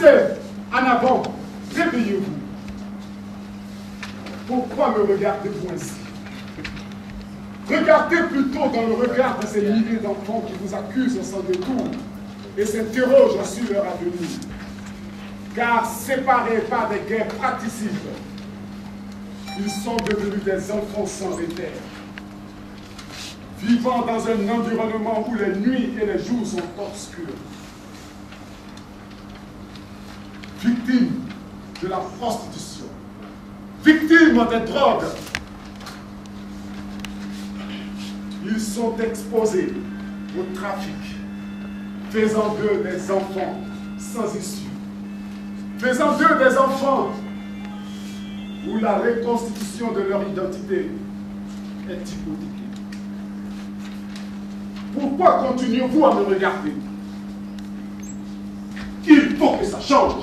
Poussez en avant, réveillez-vous. Pourquoi me regardez-vous ainsi? Regardez plutôt dans le regard de ces milliers d'enfants qui vous accusent sans détour et s'interrogent sur leur avenir. Car séparés par des guerres praticides, ils sont devenus des enfants sans repère, vivant dans un environnement où les nuits et les jours sont obscurs, victimes de la prostitution, victimes des drogues. Ils sont exposés au trafic, faisant d'eux des enfants sans issue, faisant d'eux des enfants où la reconstitution de leur identité est hypothéquée. Pourquoi continuez-vous à me regarder? Il faut que ça change.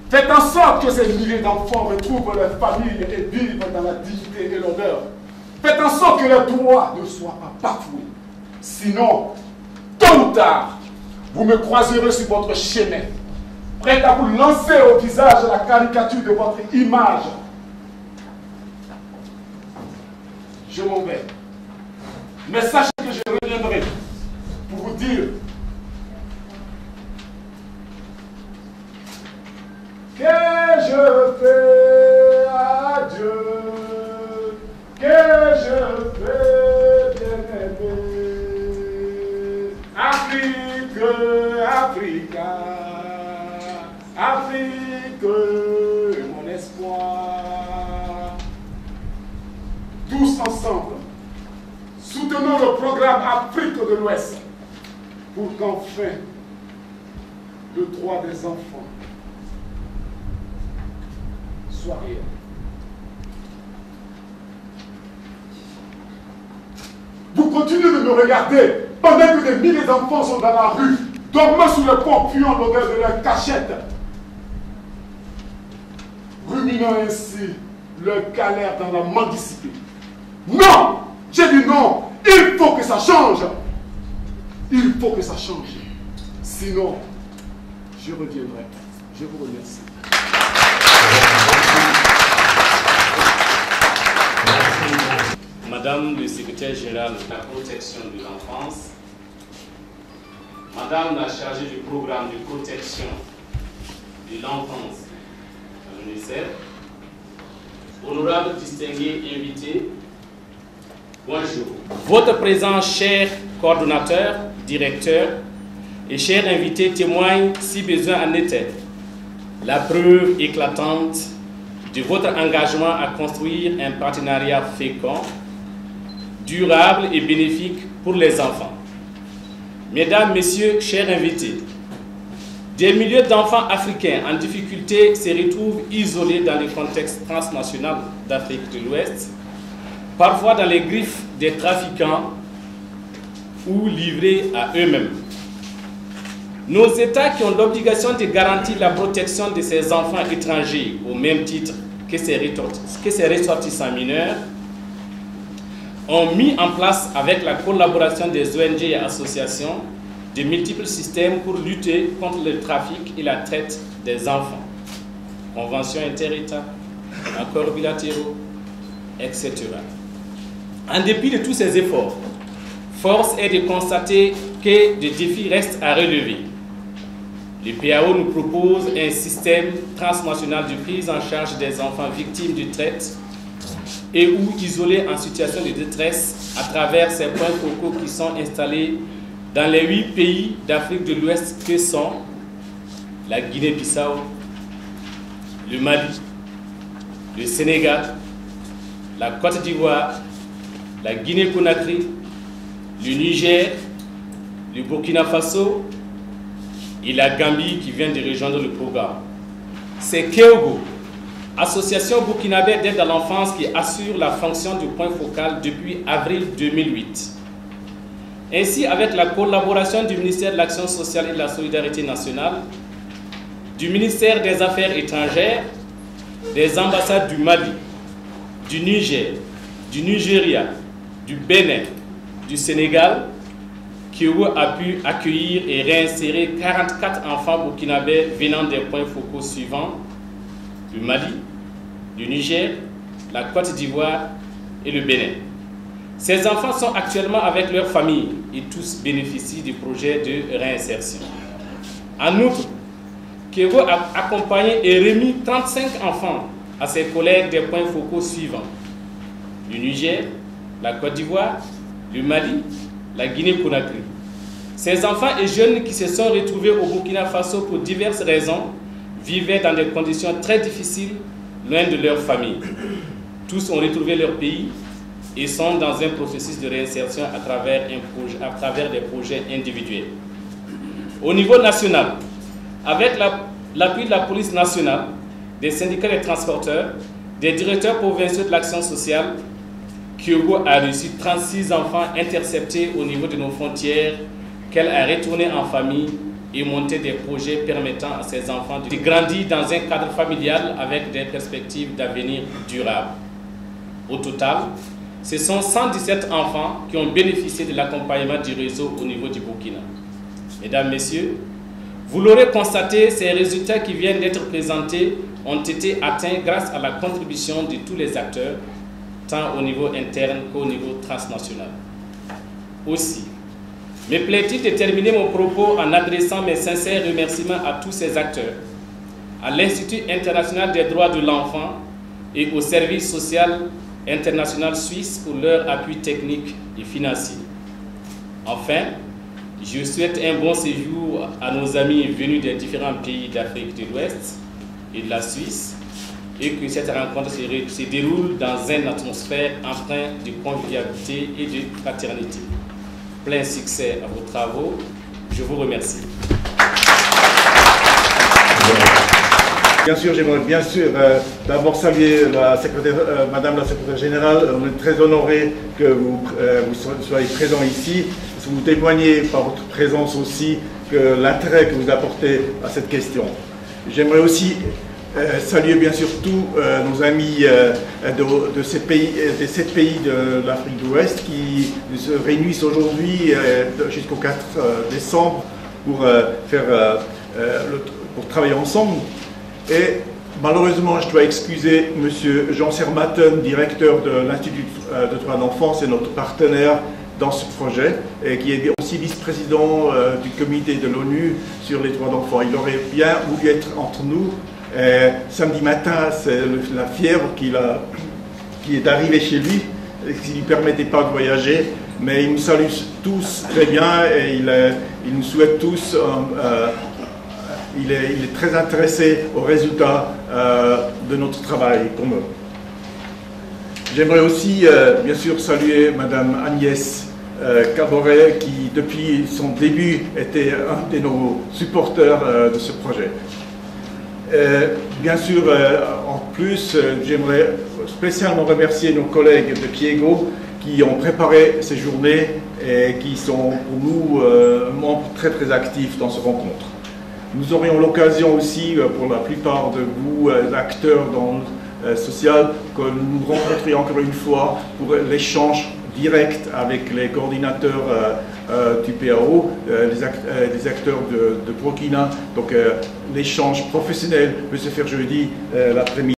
Faites en sorte que ces milliers d'enfants retrouvent leur famille et vivent dans la dignité et l'honneur. Faites en sorte que leurs droits ne soient pas bafoués. Sinon, tôt ou tard, vous me croiserez sur votre chemin, prêt à vous lancer au visage la caricature de votre image. Je m'en vais. Mais sachez que je reviendrai pour vous dire que je fais à Dieu, que je fais bien-aimé. Afrique, Africa, Afrique, mon espoir. Tous ensemble, soutenons le programme Afrique de l'Ouest pour qu'enfin le droit des enfants soit réel. Vous continuez de me regarder pendant que des milliers d'enfants sont dans la rue, dormant sous le pont, puant l'odeur de leur cachette, ruminant ainsi leur galère dans la mendicité. Non! J'ai dit non! Il faut que ça change! Il faut que ça change. Sinon, je reviendrai. Je vous remercie. Madame le secrétaire général de la protection de l'enfance, Madame la chargée du programme de protection de l'enfance à l'UNICEF, honorables distingués invités, bonjour. Votre présence, cher coordonnateur, directeur et chers invités, témoigne, si besoin en était, la preuve éclatante de votre engagement à construire un partenariat fécond, durable et bénéfique pour les enfants. Mesdames, Messieurs, chers invités, des milliers d'enfants africains en difficulté se retrouvent isolés dans le contexte transnational d'Afrique de l'Ouest, parfois dans les griffes des trafiquants ou livrés à eux-mêmes. Nos États qui ont l'obligation de garantir la protection de ces enfants étrangers au même titre que ces ressortissants mineurs ont mis en place, avec la collaboration des ONG et associations, de multiples systèmes pour lutter contre le trafic et la traite des enfants. Conventions inter-États, accords bilatéraux, etc. En dépit de tous ces efforts, force est de constater que des défis restent à relever. Le PAO nous propose un système transnational de prise en charge des enfants victimes de traite et ou isolés en situation de détresse à travers ces points focaux qui sont installés dans les 8 pays d'Afrique de l'Ouest que sont la Guinée-Bissau, le Mali, le Sénégal, la Côte d'Ivoire, la Guinée-Conakry, le Niger, le Burkina Faso et la Gambie qui vient de rejoindre le programme. C'est Keogo, association burkinabé d'aide à l'enfance, qui assure la fonction du point focal depuis avril 2008. Ainsi, avec la collaboration du ministère de l'Action sociale et de la Solidarité nationale, du ministère des Affaires étrangères, des ambassades du Mali, du Niger, du Nigeria, du Bénin, du Sénégal, Kyogo a pu accueillir et réinsérer 44 enfants burkinabés venant des points focaux suivants: le Mali, le Niger, la Côte d'Ivoire et le Bénin. Ces enfants sont actuellement avec leurs familles et tous bénéficient du projet de réinsertion. En outre, Kyogo a accompagné et remis 35 enfants à ses collègues des points focaux suivants: le Niger, la Côte d'Ivoire, le Mali, la Guinée-Conakry. Ces enfants et jeunes qui se sont retrouvés au Burkina Faso pour diverses raisons vivaient dans des conditions très difficiles, loin de leur famille. Tous ont retrouvé leur pays et sont dans un processus de réinsertion à travers des projets individuels. Au niveau national, avec l'appui de la police nationale, des syndicats des transporteurs, des directeurs provinciaux de l'action sociale, Kyogo a reçu 36 enfants interceptés au niveau de nos frontières qu'elle a retournés en famille et monté des projets permettant à ces enfants de grandir dans un cadre familial avec des perspectives d'avenir durables. Au total, ce sont 117 enfants qui ont bénéficié de l'accompagnement du réseau au niveau du Burkina. Mesdames, Messieurs, vous l'aurez constaté, ces résultats qui viennent d'être présentés ont été atteints grâce à la contribution de tous les acteurs, tant au niveau interne qu'au niveau transnational. Aussi, me plaît-il de terminer mon propos en adressant mes sincères remerciements à tous ces acteurs, à l'Institut international des droits de l'enfant et au service social international suisse pour leur appui technique et financier. Enfin, je souhaite un bon séjour à nos amis venus des différents pays d'Afrique de l'Ouest et de la Suisse, et que cette rencontre se déroule dans une atmosphère empreinte de convivialité et de fraternité. Plein succès à vos travaux. Je vous remercie. Bien sûr, j'aimerais d'abord saluer Madame la secrétaire générale. On est très honorés que vous soyez présents ici. Vous témoignez par votre présence aussi que l'intérêt que vous apportez à cette question. J'aimerais aussi saluer bien sûr tous nos amis de ces pays de l'Afrique de l'Ouest qui se réunissent aujourd'hui jusqu'au 4 décembre pour travailler ensemble. Et malheureusement, je dois excuser M. Jean Sermaten, directeur de l'Institut de droits de l'enfant, c'est notre partenaire dans ce projet, et qui est aussi vice-président du comité de l'ONU sur les droits de l'enfant. Il aurait bien voulu être entre nous. Samedi matin, c'est la fièvre qui est arrivée chez lui, qui ne lui permettait pas de voyager, mais il nous salue tous très bien et il nous souhaite tous, il est très intéressé aux résultats de notre travail commun. J'aimerais aussi, bien sûr, saluer Madame Agnès Caboret, qui depuis son début était un de nos supporters de ce projet. Bien sûr, en plus, j'aimerais spécialement remercier nos collègues de Kyogo qui ont préparé ces journées et qui sont pour nous membres très très actifs dans cette rencontre. Nous aurions l'occasion aussi, pour la plupart de vous, acteurs dans le social, que nous nous rencontrions encore une fois pour l'échange direct avec les coordinateurs du PAO, les acteurs de Burkina. Donc l'échange professionnel peut se faire jeudi l'après-midi.